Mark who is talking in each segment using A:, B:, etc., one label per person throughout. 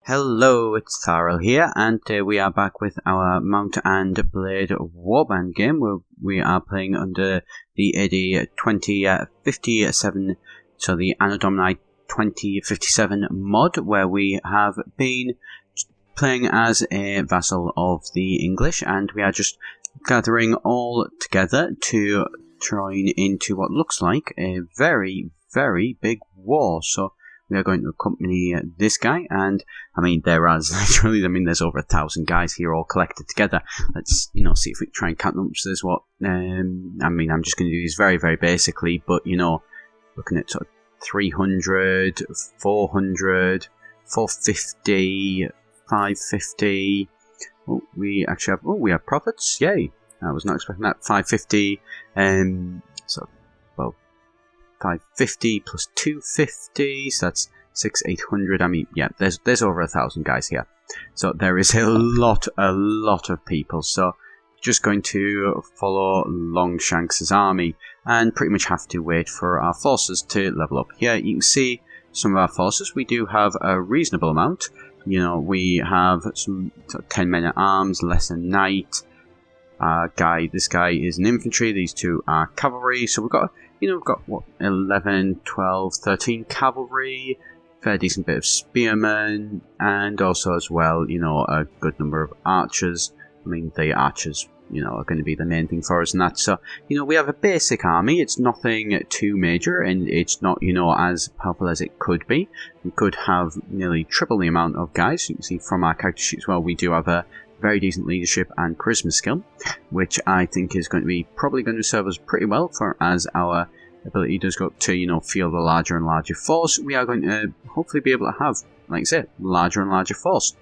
A: Hello, it's Etharal here, and we are back with our Mount and Blade Warband game, where we are playing under the AD 2057, so the Anno Domini 2057 mod, where we have been playing as a vassal of the English, and we are just gathering all together to join into what looks like a very, very big war. So we are going to accompany this guy, and I mean, literally, there's over 1,000 guys here all collected together. Let's, see if we can try and count them. So there's what, I'm just going to do these very, very basically, but, looking at sort of 300, 400, 450, 550. Oh, we actually have, we have profits, yay. I was not expecting that. 550, 550 plus 250, so that's 800. I mean, yeah, there's over 1,000 guys here, so there is a lot of people. So just going to follow Longshanks' army and pretty much have to wait for our forces to level up. Here you can see some of our forces. We do have a reasonable amount. We have some 10 men at arms, less a knight. This guy is an infantry. These two are cavalry. So we've got what, 11, 12, 13 cavalry, fair decent bit of spearmen, and also as well, a good number of archers. I mean, the archers, are going to be the main thing for us and that. So, we have a basic army. It's nothing too major, and it's not, as powerful as it could be. We could have nearly triple the amount of guys. You can see from our character sheet as well, we do have a very decent leadership and charisma skill, which I think is going to be probably going to serve us pretty well for as our ability does go up to, field a larger and larger force. We are going to hopefully be able to have, like I said, larger and larger force.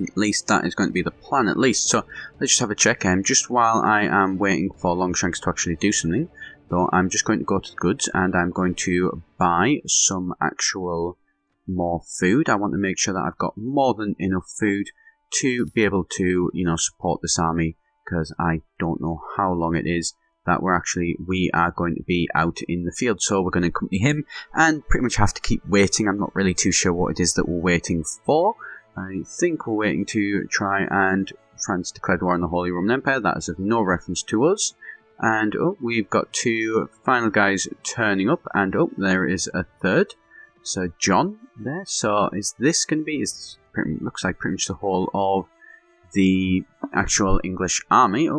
A: At least that is going to be the plan, at least. So let's just have a check. Just while I am waiting for Longshanks to actually do something, though, I'm just going to go to the goods and I'm going to buy some actual more food. I want to make sure that I've got more than enough food to be able to, support this army, because I don't know how long it is that we are going to be out in the field. So we're going to accompany him and pretty much have to keep waiting. I'm not really too sure what it is that we're waiting for. I think we're waiting to try and France declared war on the Holy Roman Empire. That is of no reference to us. And we've got two final guys turning up, and there is a third. So John there. So is this going to be? Looks like pretty much the whole of the actual English army.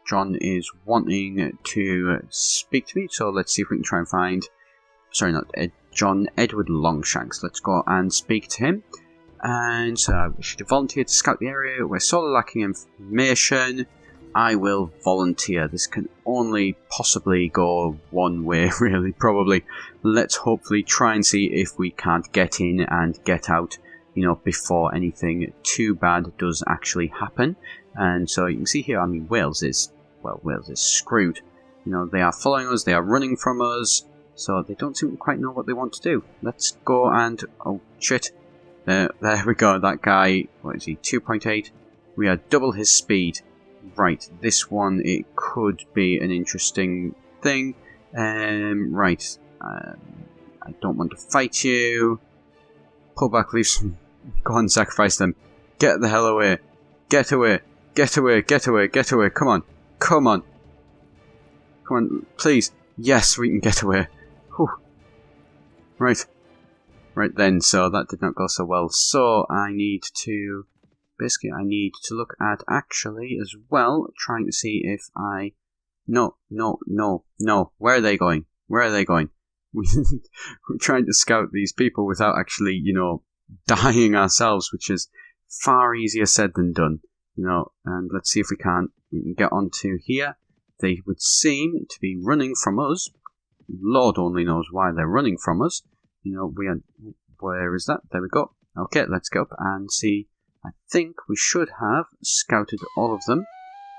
A: John is wanting to speak to me, so let's see if we can try and find... Sorry, not John, Edward Longshanks. Let's go and speak to him. And so we should volunteer to scout the area. We're sorely lacking information. I will volunteer. This can only possibly go one way, really, probably. Let's hopefully try and see if we can't get in and get out, before anything too bad does actually happen. And so you can see here, I mean, Wales is screwed. They are following us, they are running from us, so they don't seem to quite know what they want to do. Let's go and, oh shit, there we go, that guy, what is he, 2.8, we are double his speed. Right, this one, it could be an interesting thing. Right, I don't want to fight you. Pull back, leave some, go on, sacrifice them. Get the hell away, get away, get away, get away, get away, come on. Come on. Come on, please. Yes, we can get away. Whew. Right. Right then, so that did not go so well. So I need to... Basically, I need to look at actually as well, trying to see if I... No. Where are they going? Where are they going? We're trying to scout these people without actually, dying ourselves, which is far easier said than done. And let's see if we can get onto here. They would seem to be running from us. Lord only knows why they're running from us. Where is that? There we go. Okay, let's go up and see. I think we should have scouted all of them.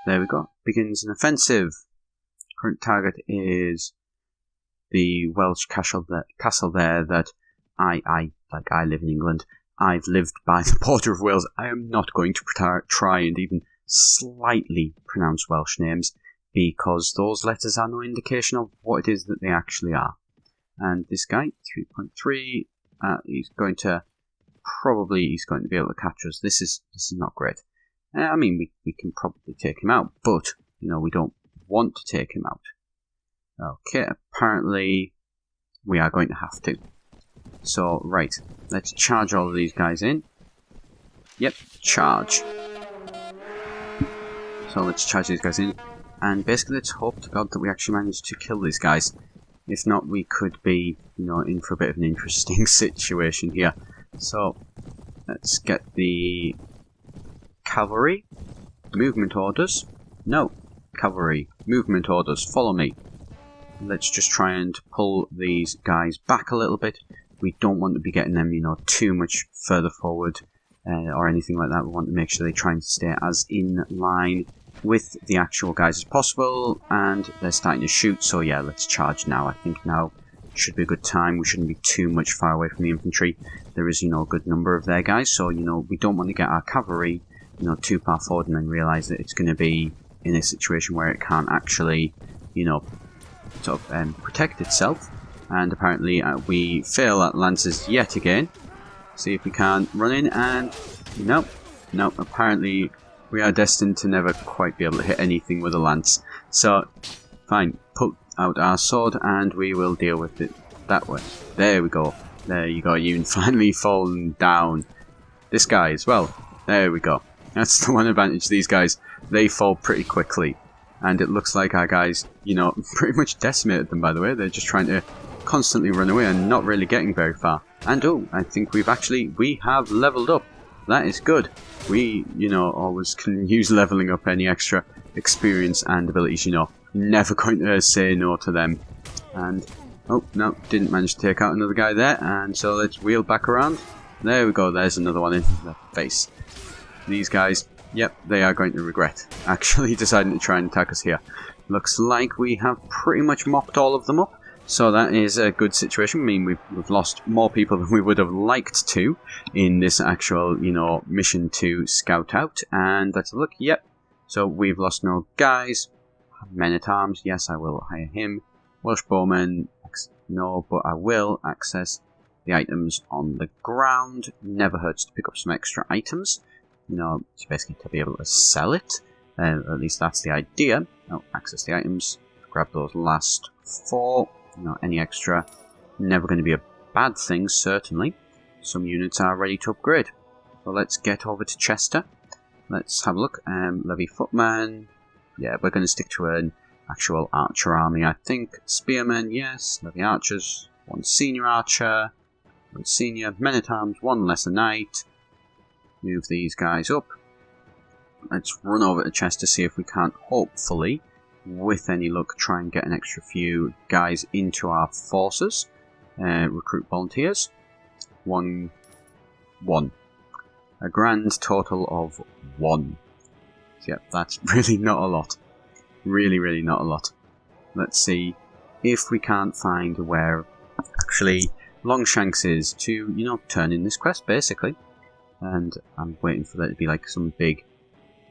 A: There we go. Begins an offensive. Current target is the Welsh castle there that I live in England. I've lived by the border of Wales. I am not going to try and even slightly pronounce Welsh names, because those letters are no indication of what it is that they actually are. And this guy, 3.3, he's going to probably he's going to be able to catch us. This is not great. I mean, we can probably take him out, but, you know, we don't want to take him out. Okay, apparently we are going to have to. So, right, let's charge all of these guys in. Yep, charge. So let's charge these guys in, and basically let's hope to God that we actually manage to kill these guys. If not, we could be, you know, in for a bit of an interesting situation here. So, let's get the cavalry. Movement orders. No. Cavalry. Movement orders. Follow me. Let's just try and pull these guys back a little bit. We don't want to be getting them, you know, too much further forward or anything like that. We want to make sure they try and stay as in line with the actual guys as possible, and they're starting to shoot, so yeah, let's charge now. I think now should be a good time. We shouldn't be too much far away from the infantry. There is, you know, a good number of their guys, so, you know, we don't want to get our cavalry, you know, too far forward and then realise that it's going to be in a situation where it can't actually, you know, sort of protect itself. And apparently we fail at lances yet again. See if we can run in, and nope, apparently we are destined to never quite be able to hit anything with a lance. So, fine, pull out our sword and we will deal with it that way. There we go. There you go, you've finally fallen down. This guy as well. There we go. That's the one advantage. These guys, they fall pretty quickly. And it looks like our guys, you know, pretty much decimated them, by the way. They're just trying to constantly run away and not really getting very far. And oh, I think we have leveled up. That is good. We, you know, always can use leveling up any extra experience and abilities, you know. Never going to say no to them. And, oh, no, didn't manage to take out another guy there. And so let's wheel back around. There we go, there's another one in the face. These guys, yep, they are going to regret actually deciding to try and attack us here. Looks like we have pretty much mopped all of them up. So that is a good situation. I mean, we've lost more people than we would have liked to in this actual, you know, mission to scout out. And let's look. Yep. So we've lost no guys. Men-at-arms. Yes, I will hire him. Welsh bowman. No, but I will access the items on the ground. Never hurts to pick up some extra items. You know, it's basically to be able to sell it. At least that's the idea. Oh, access the items. Grab those last 4. You know, any extra, never going to be a bad thing, certainly. Some units are ready to upgrade. So let's get over to Chester. Let's have a look. Levy footman. Yeah, we're going to stick to an actual archer army, I think. Spearmen, yes. Levy archers. 1 senior archer. 1 senior. Men-at-arms. 1 lesser knight. Move these guys up. Let's run over to Chester, see if we can't, hopefully, with any luck, try and get an extra few guys into our forces. Recruit volunteers. 1. A grand total of 1. Yep, that's really not a lot. Really not a lot. Let's see if we can't find where actually Longshanks is to, you know, turn in this quest, basically. And I'm waiting for there to be like some big,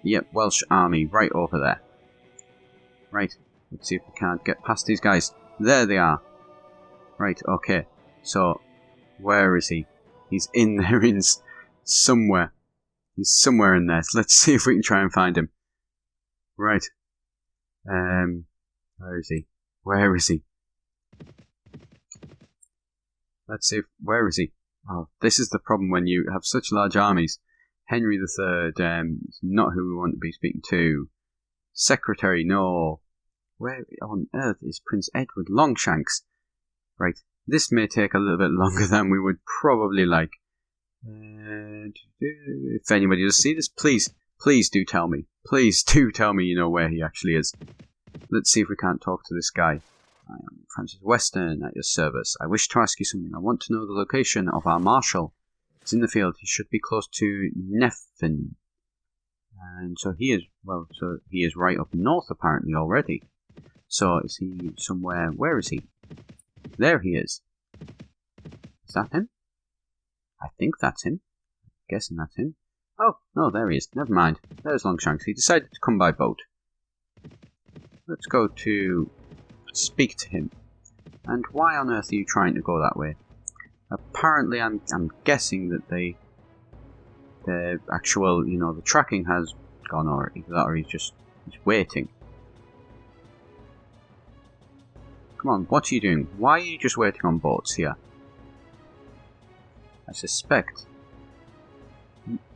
A: yep, Welsh army right over there. Right, let's see if we can't get past these guys. There they are. Right, okay. So, where is he? He's in there in somewhere. He's somewhere in there. So let's see if we can try and find him. Right. Where is he? Where is he? Let's see if, where is he? Oh, this is the problem when you have such large armies. Henry III, is not who we want to be speaking to. Secretary, no. Where on earth is Prince Edward Longshanks? Right, this may take a little bit longer than we would probably like. If anybody does see this, please do tell me. Please do tell me, you know, where he actually is. Let's see if we can't talk to this guy. I am Francis Weston, at your service. I wish to ask you something. I want to know the location of our marshal. He's in the field. He should be close to Neffin. And so he is, well, so he is right up north apparently already. So is he somewhere, where is he? There he is. Is that him? I think that's him. I'm guessing that's him. Oh, no, there he is. Never mind. There's Longshanks. He decided to come by boat. Let's go to speak to him. And why on earth are you trying to go that way? Apparently, I'm guessing that they the actual, you know, the tracking has gone, or either that or he's waiting. Come on, what are you doing? Why are you just waiting on boats here? I suspect.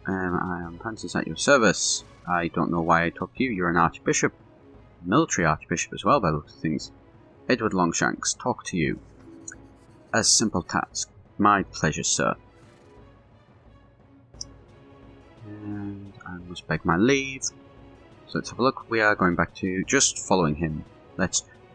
A: I am Francis at your service. I don't know why I talk to you. You're an archbishop. Military archbishop as well, by the looks of things. Edward Longshanks, talk to you. A simple task. My pleasure, sir. And I must beg my leave. So let's have a look. We are going back to just following him.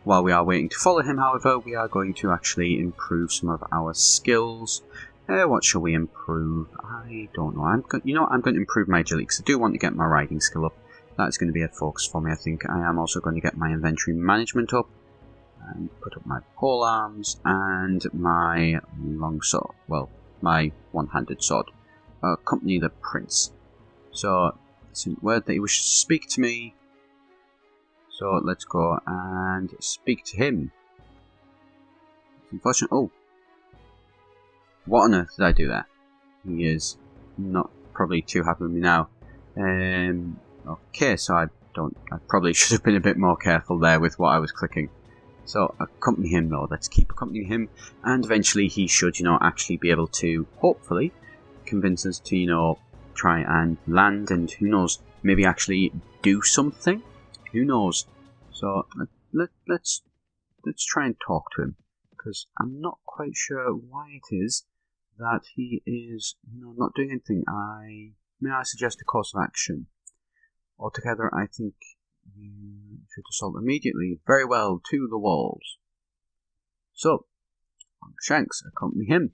A: While we are waiting to follow him, however, we are going to actually improve some of our skills. What shall we improve? I don't know. I'm going to improve my agility because I do want to get my riding skill up. That's going to be a focus for me, I think. I am also going to get my inventory management up. And put up my pole arms and my long sword. Well, my one-handed sword. Accompany the prince. So, it's a word that he wishes to speak to me. So, let's go and speak to him. It's unfortunate. Oh. What on earth did I do there? He is not probably too happy with me now. Okay, so I probably should have been a bit more careful there with what I was clicking. So, accompany him though, let's keep accompanying him, and eventually he should, actually be able to, hopefully, convince us to, try and land, and who knows, maybe actually do something? Who knows? So, let's try and talk to him, because I'm not quite sure why it is that he is, not doing anything. May I suggest a course of action? Altogether, I think you should assault immediately. Very well, to the walls. So, Shanks, accompany him.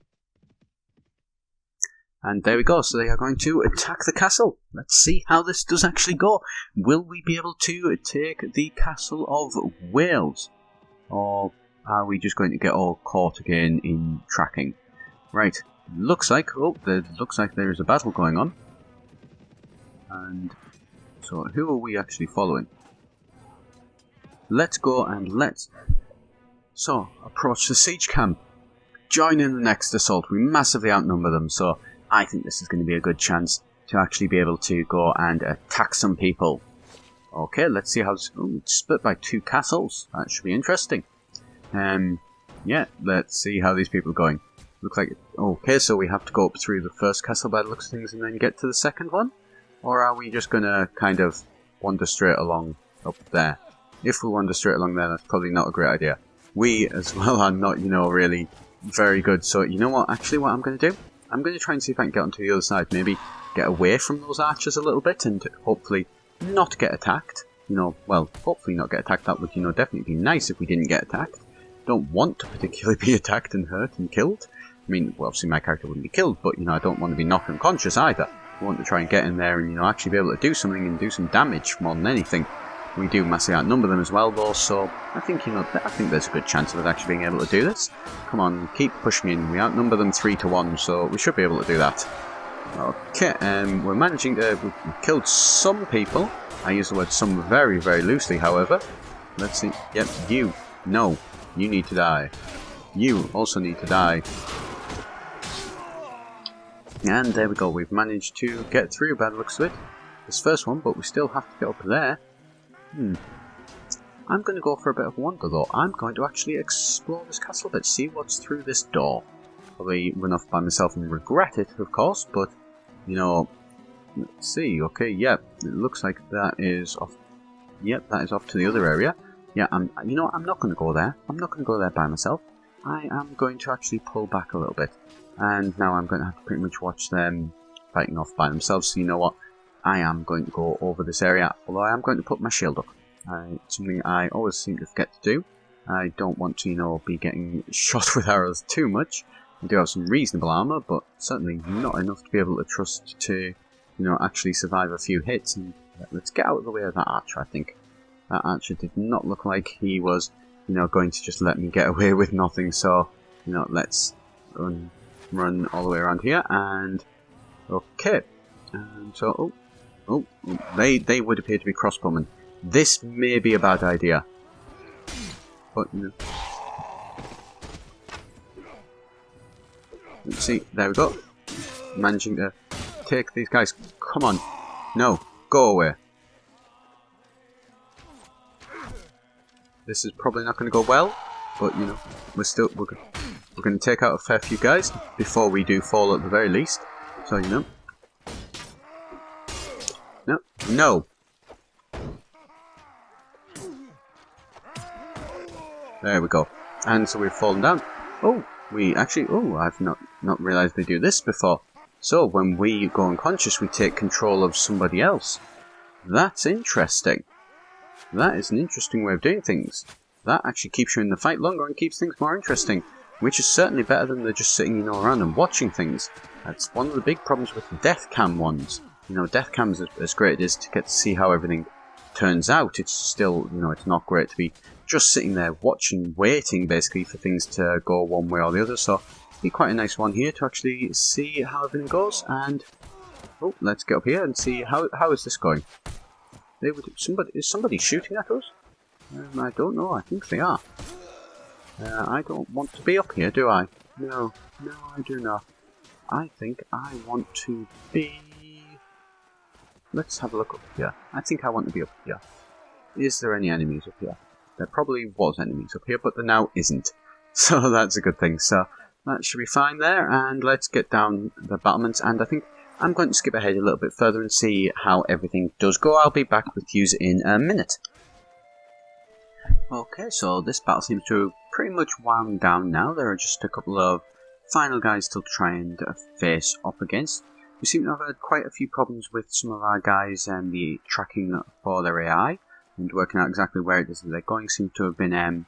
A: And there we go, so they are going to attack the castle. Let's see how this does actually go. Will we be able to take the castle of Wales? Or are we just going to get all caught again in tracking? Right, looks like there is a battle going on. And so, who are we actually following? Let's go and approach the siege camp. Join in the next assault. We massively outnumber them, so I think this is going to be a good chance to actually be able to go and attack some people. Okay, let's see how it's split by 2 castles. That should be interesting. Yeah, let's see how these people are going. Looks like okay, so we have to go up through the first castle by the looks of things and then get to the second one? Or are we just going to kind of wander straight along up there? If we wander straight along there, that's probably not a great idea. We, as well, are not, really very good. So, you know what? Actually, what I'm going to do? I'm going to try and see if I can get onto the other side. Maybe get away from those archers a little bit and hopefully not get attacked. Well, hopefully not get attacked. That would, definitely be nice if we didn't get attacked. Don't want to particularly be attacked and hurt and killed. I mean, well, obviously my character wouldn't be killed, but, I don't want to be knocked unconscious either. I want to try and get in there and, actually be able to do something and do some damage more than anything. We do massively outnumber them as well, though, so I think, I think there's a good chance of us actually being able to do this. Come on, keep pushing in. We outnumber them 3-1, so we should be able to do that. Okay, we're managing to... We've killed some people. I use the word some very, very loosely, however. Let's see. Yep, you. No. You need to die. You also need to die. And there we go. We've managed to get through, by the looks of it. This first one, but we still have to get up there. I'm going to go for a bit of a wander though. I'm going to actually explore this castle a bit, see what's through this door. Probably run off by myself and regret it, of course, but, let's see. Okay, yep, it looks like that is off. Yep, that is off to the other area. Yeah, I'm not going to go there. I'm not going to go there by myself. I am going to actually pull back a little bit. And now I'm going to have to pretty much watch them fighting off by themselves, so you know what? I am going to go over this area, although I am going to put my shield up. It's something I always seem to forget to do. I don't want to, be getting shot with arrows too much. I do have some reasonable armour, but certainly not enough to be able to trust to, actually survive a few hits. And let's get out of the way of that archer, I think. That archer did not look like he was, going to just let me get away with nothing. So, let's run all the way around here, and okay. And so, they would appear to be crossbowmen. This may be a bad idea, but let's see. There we go. Managing to take these guys. Come on. No, go away. This is probably not going to go well, but you know, we're going to take out a fair few guys before we do fall at the very least. So you know. No, no. There we go. And so we've fallen down. Oh, we actually. Oh, I've not realised they do this before. So when we go unconscious, we take control of somebody else. That's interesting. That is an interesting way of doing things. That actually keeps you in the fight longer and keeps things more interesting, which is certainly better than they're just sitting, you know, around and watching things. That's one of the big problems with the death cam ones. You know, death cams, as great it is to get to see how everything turns out, it's still, you know, it's not great to be just sitting there watching, waiting basically for things to go one way or the other. So it'd be quite a nice one here to actually see how everything goes. And oh, let's get up here and see how is this going. Is somebody shooting at us? I don't know. I think they are. I don't want to be up here, do I? No, I do not. I think I want to be... Let's have a look up here. I think I want to be up here. Is there any enemies up here? There probably was enemies up here, but there now isn't. So that's a good thing. So that should be fine there. And let's get down the battlements. And I think I'm going to skip ahead a little bit further and see how everything does go. I'll be back with you in a minute. Okay, so this battle seems to have pretty much wound down now. There are just a couple of final guys still to try and face up against. We seem to have had quite a few problems with some of our guys and the tracking for their AI and working out exactly where it is that they're going. Seems to have been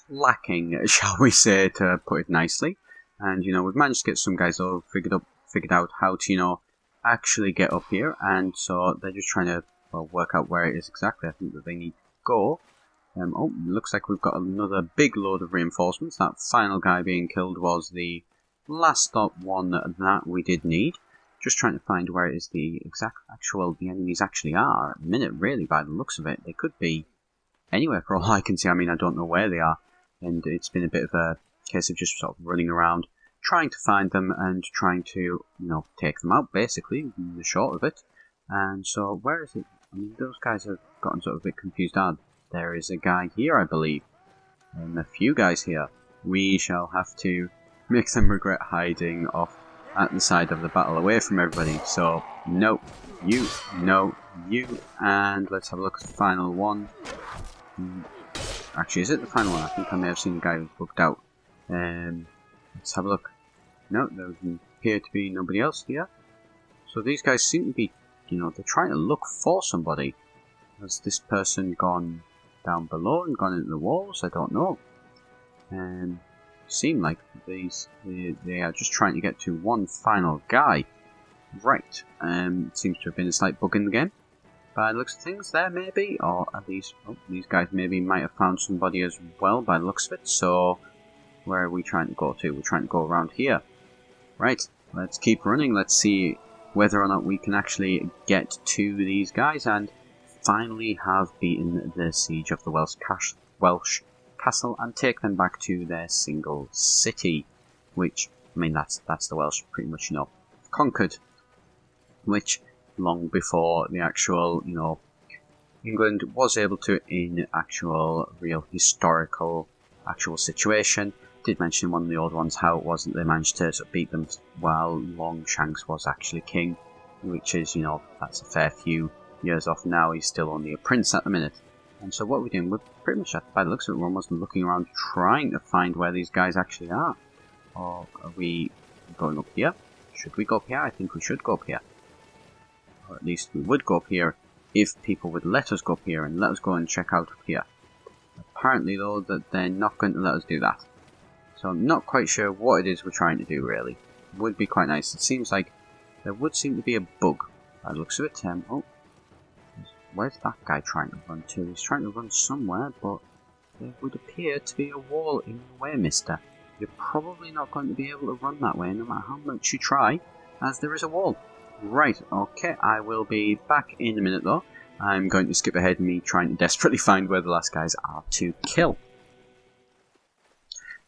A: lacking, shall we say, to put it nicely. And you know, we've managed to get some guys all figured out how to, you know, actually get up here, and so they're just trying to work out where it is exactly. I think that they need to go. Oh, looks like we've got another big load of reinforcements. That final guy being killed was the last one that we did need. Just trying to find where it is the enemies actually are at the minute, really, by the looks of it. They could be anywhere for all I can see. I mean, I don't know where they are, and it's been a bit of a case of just sort of running around, trying to find them and trying to, you know, take them out, basically, in the short of it. And so, where is it? I mean, those guys have gotten sort of a bit confused. There is a guy here, I believe, and a few guys here. We shall have to make them regret hiding off at the side of the battle, away from everybody. So, no, you, and let's have a look at the final one. Actually, is it the final one? I think I may have seen a guy who's booked out. Let's have a look. No, there doesn't appear to be nobody else here. So these guys seem to be, you know, they're trying to look for somebody. Has this person gone down below and gone into the walls? I don't know. Seem like they are just trying to get to one final guy. Right. It seems to have been a slight bug in the game. By the looks of things there, maybe, or at least these guys maybe might have found somebody as well by the looks of it. So where are we trying to go to? We're trying to go around here. Right. Let's keep running. Let's see whether or not we can actually get to these guys and finally have beaten the siege of the Welsh castle and take them back to their single city, which, I mean, that's the Welsh pretty much, you know, conquered, which long before the actual, you know, England was able to, in actual real historical actual situation. Did mention in one of the old ones how it was that they managed to sort of beat them while Longshanks was actually king, which is, you know, that's a fair few years off now. He's still only a prince at the minute. And so what we're doing, we're pretty much, by the looks of it, we're almost looking around trying to find where these guys actually are. Or are we going up here? Should we go up here? I think we should go up here. Or at least we would go up here if people would let us go up here and let us go and check out up here. Apparently though, that they're not going to let us do that. So I'm not quite sure what it is we're trying to do, really. It would be quite nice. It seems like there would seem to be a bug by the looks of it. Oh, where's that guy trying to run to? He's trying to run somewhere, but there would appear to be a wall in the way, mister. You're probably not going to be able to run that way, no matter how much you try, as there is a wall. Right, okay, I will be back in a minute, though. I'm going to skip ahead me trying to desperately find where the last guys are to kill.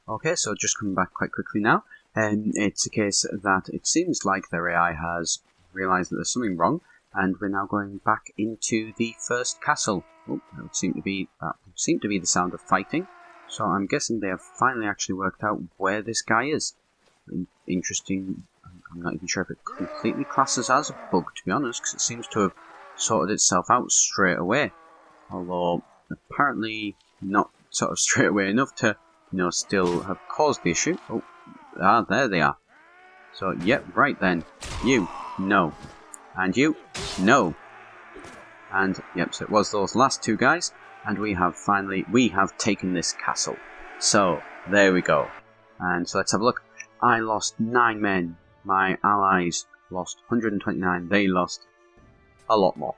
A: Okay, so just coming back quite quickly now. It's a case that it seems like their AI has realise that there's something wrong, and we're now going back into the first castle. Oh, that seemed to be the sound of fighting. So I'm guessing they have finally actually worked out where this guy is. Interesting. I'm not even sure if it completely classes as a bug, to be honest, because it seems to have sorted itself out straight away. Although, apparently not sort of straight away enough to, still have caused the issue. Oh, there they are. So, yep, right then. You, no. And you, no. And, yep, so it was those last two guys, and we have taken this castle. So, there we go. And so let's have a look. I lost 9 men. My allies lost 129. They lost a lot more,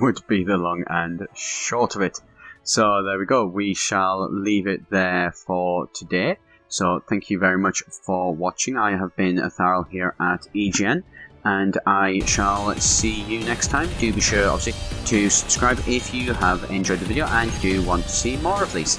A: would be the long and short of it. So there we go. We shall leave it there for today. So thank you very much for watching. I have been Etharal here at EGN, and I shall see you next time. Do be sure, obviously, to subscribe if you have enjoyed the video and do want to see more of these.